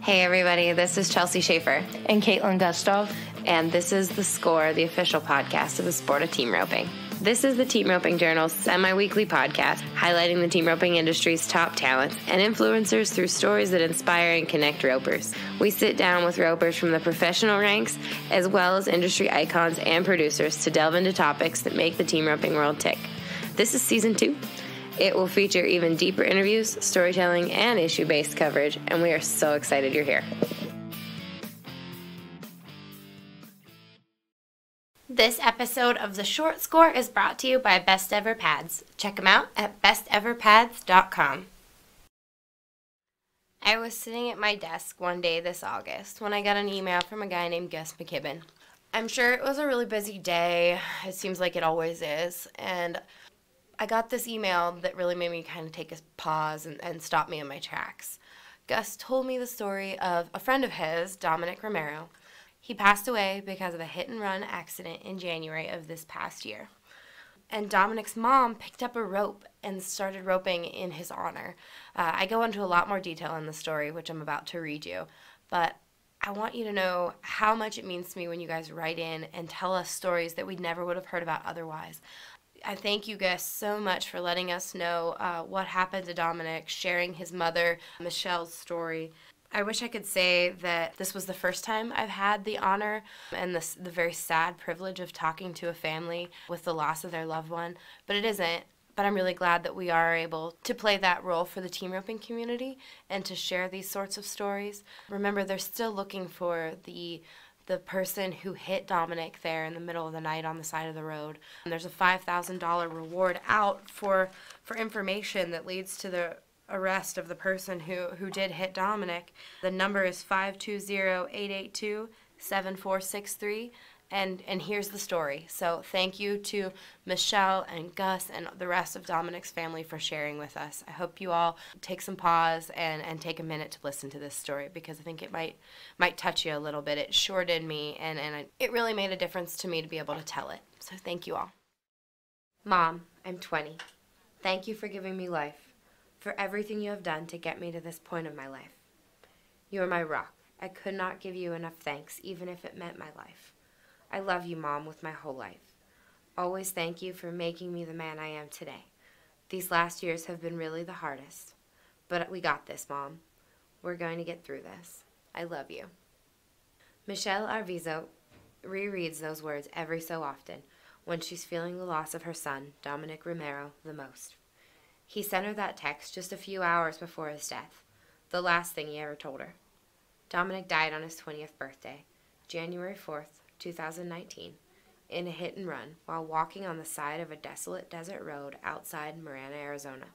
Hey everybody, this is Chelsea Schaefer. And Caitlin Gustov. And this is The Score, the official podcast of the sport of team roping. This is the Team Roping Journal's semi-weekly podcast highlighting the team roping industry's top talents and influencers through stories that inspire and connect ropers. We sit down with ropers from the professional ranks as well as industry icons and producers to delve into topics that make the team roping world tick. This is Season 2. It will feature even deeper interviews, storytelling, and issue-based coverage, and we are so excited you're here. This episode of The Short Score is brought to you by Best Ever Pads. Check them out at besteverpads.com. I was sitting at my desk one day this August when I got an email from a guy named Gus McKibben. I'm sure it was a really busy day. It seems like it always is, and I got this email that really made me kind of take a pause and stop me in my tracks. Gus told me the story of a friend of his, Dominic Romero. He passed away because of a hit-and-run accident in January of this past year. And Dominic's mom picked up a rope and started roping in his honor. I go into a lot more detail in the story, which I'm about to read you, but I want you to know how much it means to me when you guys write in and tell us stories that we never would have heard about otherwise. I thank you guys so much for letting us know what happened to Dominic, sharing his mother, Michelle's story. I wish I could say that this was the first time I've had the honor and the very sad privilege of talking to a family with the loss of their loved one, but it isn't. But I'm really glad that we are able to play that role for the team roping community and to share these sorts of stories. Remember, they're still looking for the person who hit Dominic there in the middle of the night on the side of the road. And there's a $5,000 reward out for information that leads to the arrest of the person who did hit Dominic. The number is 520-882-7463. And here's the story. So thank you to Michelle and Gus and the rest of Dominic's family for sharing with us. I hope you all take some pause and take a minute to listen to this story because I think it might touch you a little bit. It sure did me, and it really made a difference to me to be able to tell it. So thank you all. Mom, I'm 20. Thank you for giving me life, for everything you have done to get me to this point of my life. You are my rock. I could not give you enough thanks, even if it meant my life. I love you, Mom, with my whole life. Always thank you for making me the man I am today. These last years have been really the hardest. But we got this, Mom. We're going to get through this. I love you. Michelle Arbizo rereads those words every so often when she's feeling the loss of her son, Dominic Romero, the most. He sent her that text just a few hours before his death, the last thing he ever told her. Dominic died on his 20th birthday, January 4th, 2019, in a hit and run while walking on the side of a desolate desert road outside Marana, Arizona.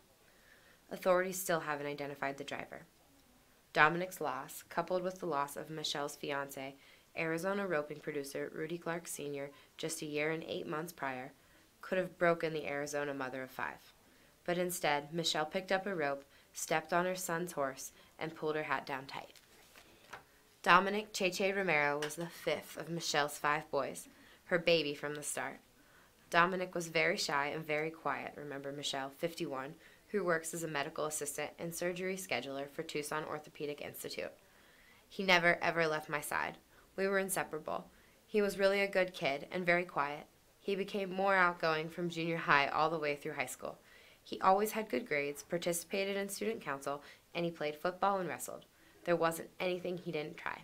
Authorities still haven't identified the driver. Dominic's loss, coupled with the loss of Michelle's fiancé, Arizona roping producer Rudy Clark Sr., just a year and 8 months prior, could have broken the Arizona mother of 5. But instead, Michelle picked up a rope, stepped on her son's horse, and pulled her hat down tight. Dominic Cheche Romero was the 5th of Michelle's 5 boys, her baby from the start. Dominic was very shy and very quiet, remember Michelle, 51, who works as a medical assistant and surgery scheduler for Tucson Orthopedic Institute. He never, ever left my side. We were inseparable. He was really a good kid and very quiet. He became more outgoing from junior high all the way through high school. He always had good grades, participated in student council, and he played football and wrestled. There wasn't anything he didn't try.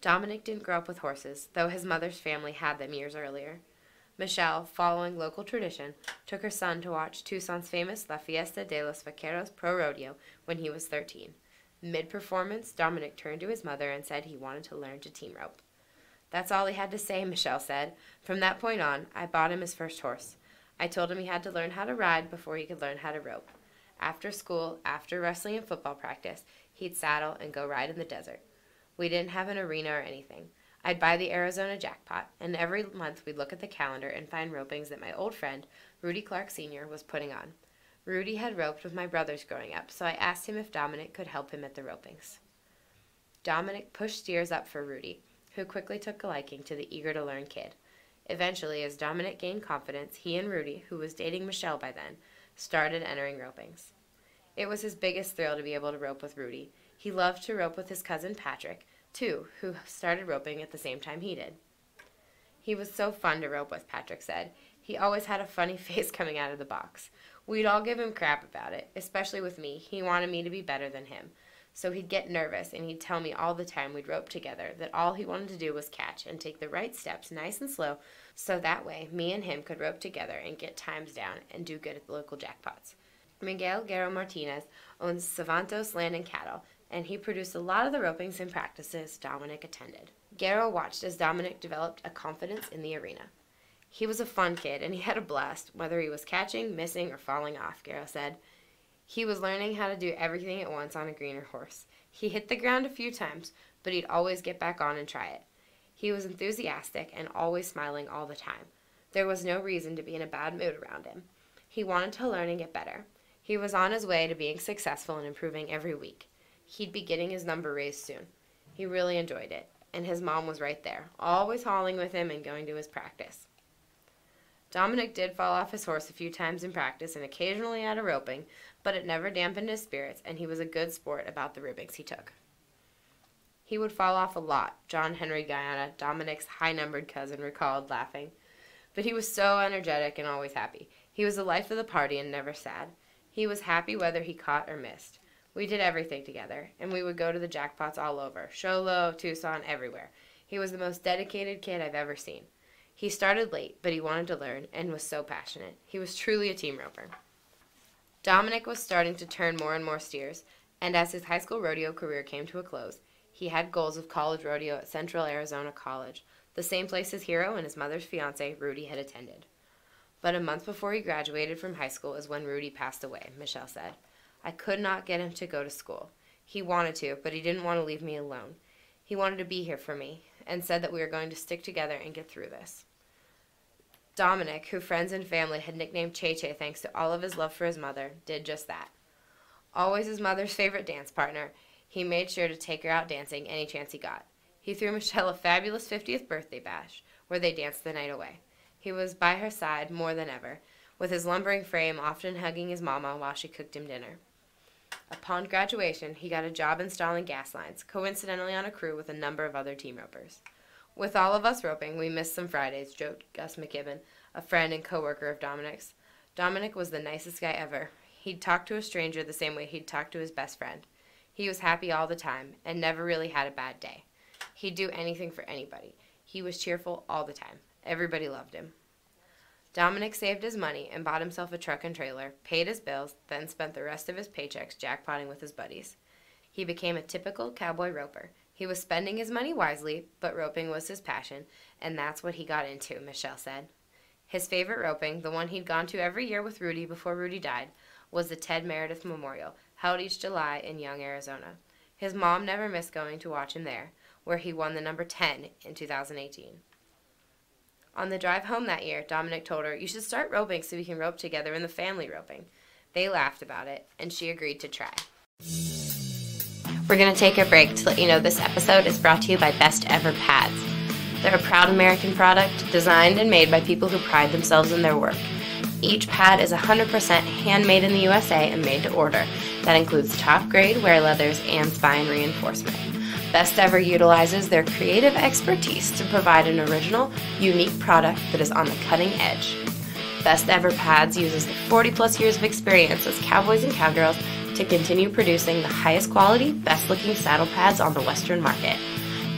Dominic didn't grow up with horses, though his mother's family had them years earlier. Michelle, following local tradition, took her son to watch Tucson's famous La Fiesta de los Vaqueros Pro Rodeo when he was 13. Mid-performance, Dominic turned to his mother and said he wanted to learn to team rope. That's all he had to say, Michelle said. From that point on, I bought him his first horse. I told him he had to learn how to ride before he could learn how to rope. After school, after wrestling and football practice, he'd saddle and go ride in the desert. We didn't have an arena or anything. I'd buy the Arizona jackpot, and every month we'd look at the calendar and find ropings that my old friend, Rudy Clark Sr., was putting on. Rudy had roped with my brothers growing up, so I asked him if Dominic could help him at the ropings. Dominic pushed steers up for Rudy, who quickly took a liking to the eager-to-learn kid. Eventually, as Dominic gained confidence, he and Rudy, who was dating Michelle by then, started entering ropings. It was his biggest thrill to be able to rope with Rudy. He loved to rope with his cousin Patrick, too, who started roping at the same time he did. He was so fun to rope with, Patrick said. He always had a funny face coming out of the box. We'd all give him crap about it, especially with me. He wanted me to be better than him. So he'd get nervous, and he'd tell me all the time we'd rope together that all he wanted to do was catch and take the right steps nice and slow, so that way me and him could rope together and get times down and do good at the local jackpots. Miguel Guerrero Martinez owns Savantos Land and Cattle, and he produced a lot of the ropings and practices Dominic attended. Guerrero watched as Dominic developed a confidence in the arena. He was a fun kid, and he had a blast, whether he was catching, missing, or falling off, Guerrero said. He was learning how to do everything at once on a greener horse. He hit the ground a few times, but he'd always get back on and try it. He was enthusiastic and always smiling all the time. There was no reason to be in a bad mood around him. He wanted to learn and get better. He was on his way to being successful and improving every week. He'd be getting his number raised soon. He really enjoyed it, and his mom was right there, always hauling with him and going to his practice. Dominic did fall off his horse a few times in practice and occasionally out of roping, but it never dampened his spirits, and he was a good sport about the ribbings he took. He would fall off a lot, John Henry Guyana, Dominic's high-numbered cousin, recalled, laughing. But he was so energetic and always happy. He was the life of the party and never sad. He was happy whether he caught or missed. We did everything together, and we would go to the jackpots all over, Show Low, Tucson, everywhere. He was the most dedicated kid I've ever seen. He started late, but he wanted to learn and was so passionate. He was truly a team roper. Dominic was starting to turn more and more steers, and as his high school rodeo career came to a close, he had goals of college rodeo at Central Arizona College, the same place his hero and his mother's fiance, Rudy, had attended. But a month before he graduated from high school is when Rudy passed away, Michelle said. I could not get him to go to school. He wanted to, but he didn't want to leave me alone. He wanted to be here for me, and said that we were going to stick together and get through this. Dominic, who friends and family had nicknamed Che-Che thanks to all of his love for his mother, did just that. Always his mother's favorite dance partner, he made sure to take her out dancing any chance he got. He threw Michelle a fabulous 50th birthday bash, where they danced the night away. He was by her side more than ever, with his lumbering frame often hugging his mama while she cooked him dinner. Upon graduation, he got a job installing gas lines, coincidentally on a crew with a number of other team ropers. With all of us roping, we missed some Fridays, joked Gus McKibben, a friend and co-worker of Dominic's. Dominic was the nicest guy ever. He'd talk to a stranger the same way he'd talk to his best friend. He was happy all the time and never really had a bad day. He'd do anything for anybody. He was cheerful all the time. Everybody loved him. Dominic saved his money and bought himself a truck and trailer, paid his bills, then spent the rest of his paychecks jackpotting with his buddies. He became a typical cowboy roper. He was spending his money wisely, but roping was his passion, and that's what he got into, Michelle said. His favorite roping, the one he'd gone to every year with Rudy before Rudy died, was the Ted Meredith Memorial, held each July in Young, Arizona. His mom never missed going to watch him there, where he won the number 10 in 2018. On the drive home that year, Dominic told her, "You should start roping so we can rope together in the family roping." They laughed about it, and she agreed to try. We're going to take a break to let you know this episode is brought to you by Best Ever Pads. They're a proud American product designed and made by people who pride themselves in their work. Each pad is 100% handmade in the USA and made to order. That includes top-grade wear leathers and spine reinforcement. Best Ever utilizes their creative expertise to provide an original, unique product that is on the cutting edge. Best Ever Pads uses the 40-plus years of experience as cowboys and cowgirls to continue producing the highest quality, best-looking saddle pads on the Western market.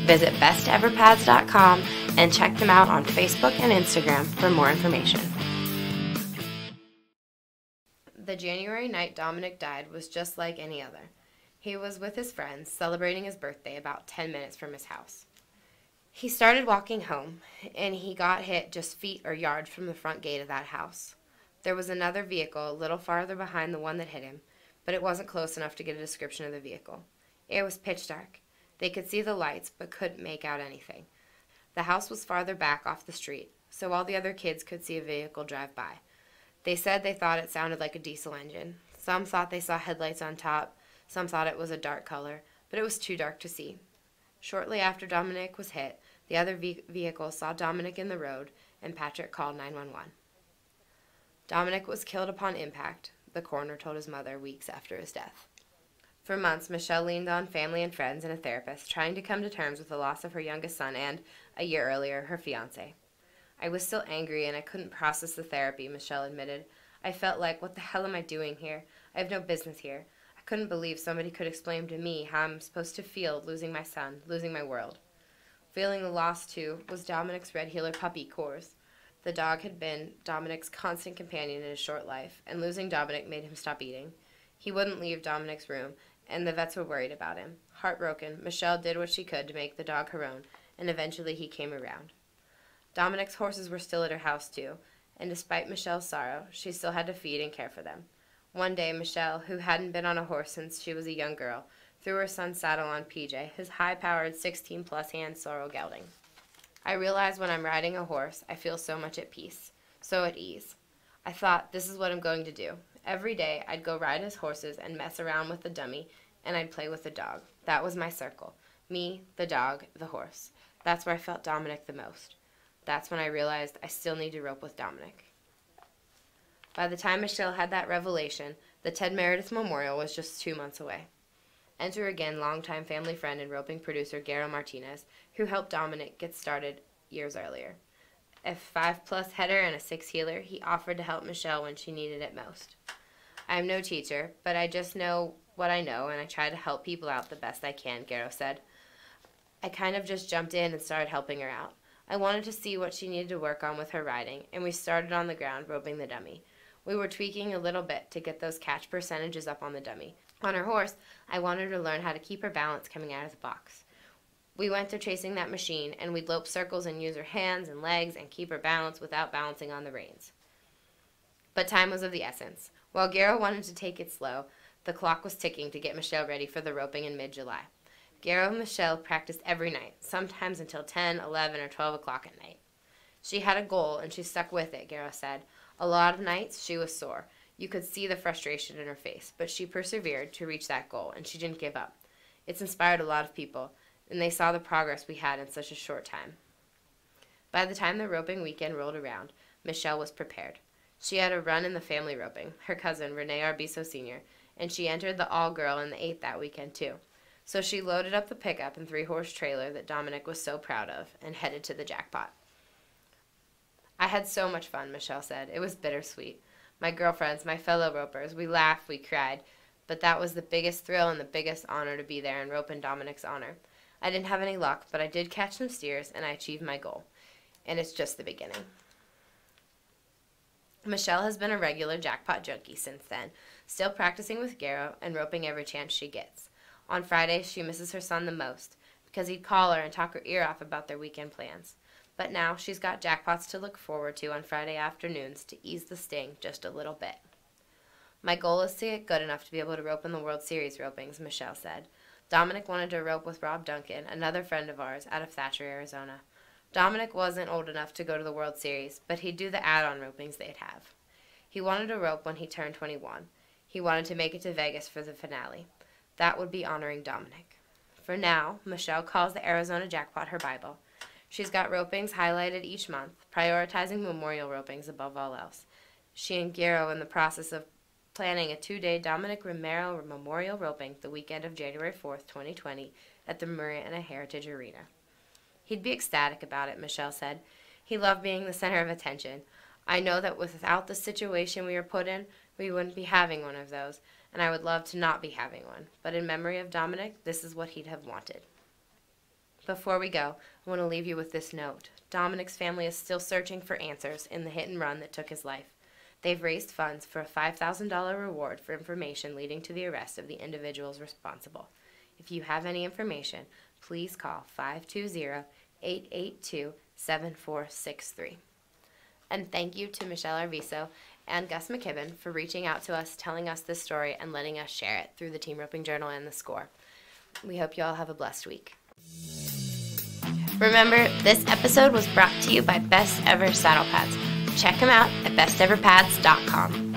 Visit besteverpads.com and check them out on Facebook and Instagram for more information. The January night Dominic died was just like any other. He was with his friends, celebrating his birthday about 10 minutes from his house. He started walking home, and he got hit just feet or yards from the front gate of that house. There was another vehicle a little farther behind the one that hit him, but it wasn't close enough to get a description of the vehicle. It was pitch dark. They could see the lights, but couldn't make out anything. The house was farther back off the street, so all the other kids could see a vehicle drive by. They said they thought it sounded like a diesel engine. Some thought they saw headlights on top. Some thought it was a dark color, but it was too dark to see. Shortly after Dominic was hit, the other vehicle saw Dominic in the road, and Patrick called 911. Dominic was killed upon impact, the coroner told his mother weeks after his death. For months, Michelle leaned on family and friends and a therapist, trying to come to terms with the loss of her youngest son and, a year earlier, her fiancé. I was still angry and I couldn't process the therapy, Michelle admitted. I felt like, what the hell am I doing here? I have no business here. I couldn't believe somebody could explain to me how I'm supposed to feel losing my son, losing my world. Feeling the loss, too, was Dominic's red heeler puppy, Coors. The dog had been Dominic's constant companion in his short life, and losing Dominic made him stop eating. He wouldn't leave Dominic's room, and the vets were worried about him. Heartbroken, Michelle did what she could to make the dog her own, and eventually he came around. Dominic's horses were still at her house, too, and despite Michelle's sorrow, she still had to feed and care for them. One day, Michelle, who hadn't been on a horse since she was a young girl, threw her son's saddle on PJ, his high-powered 16-plus hand sorrel gelding. I realize when I'm riding a horse, I feel so much at peace, so at ease. I thought, this is what I'm going to do. Every day, I'd go ride his horses and mess around with the dummy, and I'd play with the dog. That was my circle. Me, the dog, the horse. That's where I felt Dominic the most. That's when I realized I still need to rope with Dominic. By the time Michelle had that revelation, the Ted Meredith Memorial was just 2 months away. Enter again longtime family friend and roping producer Garo Martinez, who helped Dominic get started years earlier. A 5+ header and a 6 heeler, he offered to help Michelle when she needed it most. I am no teacher, but I just know what I know, and I try to help people out the best I can, Garo said. I kind of just jumped in and started helping her out. I wanted to see what she needed to work on with her riding, and we started on the ground roping the dummy. We were tweaking a little bit to get those catch percentages up on the dummy. On her horse, I wanted her to learn how to keep her balance coming out of the box. We went to chasing that machine, and we'd lope circles and use her hands and legs and keep her balanced without balancing on the reins. But time was of the essence. While Garo wanted to take it slow, the clock was ticking to get Michelle ready for the roping in mid-July. Garo and Michelle practiced every night, sometimes until 10, 11, or 12 o'clock at night. She had a goal, and she stuck with it, Garo said. A lot of nights, she was sore. You could see the frustration in her face, but she persevered to reach that goal, and she didn't give up. It's inspired a lot of people, and they saw the progress we had in such a short time. By the time the roping weekend rolled around, Michelle was prepared. She had a run in the family roping, her cousin, Michelle Arbizo Sr., and she entered the all-girl in the 8th that weekend, too. So she loaded up the pickup and 3-horse trailer that Dominic was so proud of and headed to the jackpot. I had so much fun, Michelle said. It was bittersweet. My girlfriends, my fellow ropers, we laughed, we cried, but that was the biggest thrill and the biggest honor to be there and rope in Dominic's honor. I didn't have any luck, but I did catch some steers, and I achieved my goal. And it's just the beginning. Michelle has been a regular jackpot junkie since then, still practicing with Garo and roping every chance she gets. On Fridays, she misses her son the most, because he'd call her and talk her ear off about their weekend plans. But now she's got jackpots to look forward to on Friday afternoons to ease the sting just a little bit. My goal is to get good enough to be able to rope in the World Series ropings, Michelle said. Dominic wanted to rope with Rob Duncan, another friend of ours, out of Thatcher, Arizona. Dominic wasn't old enough to go to the World Series, but he'd do the add-on ropings they'd have. He wanted to rope when he turned 21. He wanted to make it to Vegas for the finale. That would be honoring Dominic. For now, Michelle calls the Arizona jackpot her Bible. She's got ropings highlighted each month, prioritizing memorial ropings above all else. She and Garo are in the process of planning a 2-day Dominic Romero memorial roping the weekend of January 4th, 2020 at the Marina Heritage Arena. He'd be ecstatic about it, Michelle said. He loved being the center of attention. I know that without the situation we were put in, we wouldn't be having one of those, and I would love to not be having one. But in memory of Dominic, this is what he'd have wanted. Before we go, I want to leave you with this note. Dominic's family is still searching for answers in the hit and run that took his life. They've raised funds for a $5,000 reward for information leading to the arrest of the individuals responsible. If you have any information, please call 520-882-7463. And thank you to Michelle Arbizo and Gus McKibben for reaching out to us, telling us this story, and letting us share it through the Team Roping Journal and the Score. We hope you all have a blessed week. Remember, this episode was brought to you by Best Ever Saddle Pads. Check them out at besteverpads.com.